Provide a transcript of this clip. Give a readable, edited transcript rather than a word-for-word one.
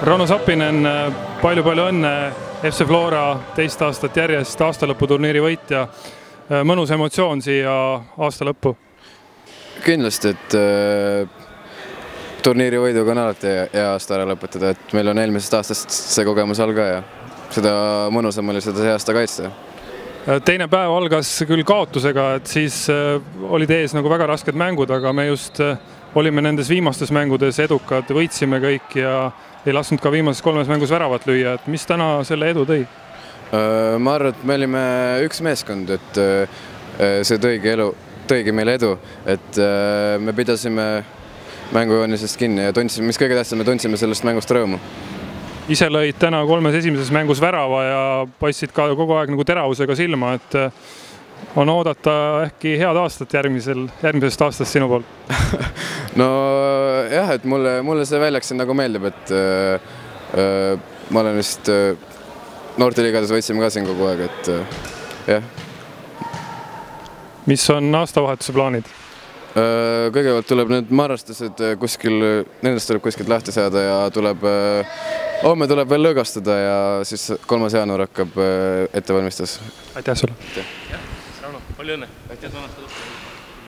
Rauno Sappinen, palju õnne, FC Flora teist aastat järjest aastalõputurniiri võitja. Mõnus emotsioon siia aasta lõppu? Kindlasti, et turniiri võiduga on alati hea aasta ära lõpetada, et meil on eelmisest aastast see kogemus all ka ja seda mõnusam oli seda see aasta kaitsta. Teine päev algas küll kaotusega, et siis olid ees nagu väga rasked mängud, aga me just olime nendes viimastes mängudes edukad, võitsime kõik ja ei lasknud ka viimases 3 mängus väravat lüüa. Et mis täna selle edu tõi? Ma arvan, et me olime üks meeskond, et see tõigi meile edu, et me pidasime mängujoonisest kinni ja mis kõige tähtsam, me tundsime sellest mängust rõõmu. Ise lõid täna 3 esimeses mängus värava ja paistsid ka kogu aeg nagu teravusega silma, et on oodata äkki head aastat järgmisest aastast sinu poolt? No jah, et mulle see väljaks nagu meeldib, et ma olen vist noorteliigades võitsime ka siin kogu aeg, et jah. Mis on aastavahetuse plaanid? Kõigepealt tuleb need marrastused nendest tuleb kuskilt lahti saada ja homme tuleb veel lõõgastada ja siis 3. jaanuar hakkab ettevalmistus. Aitäh sulle! Rauno, palju õnne!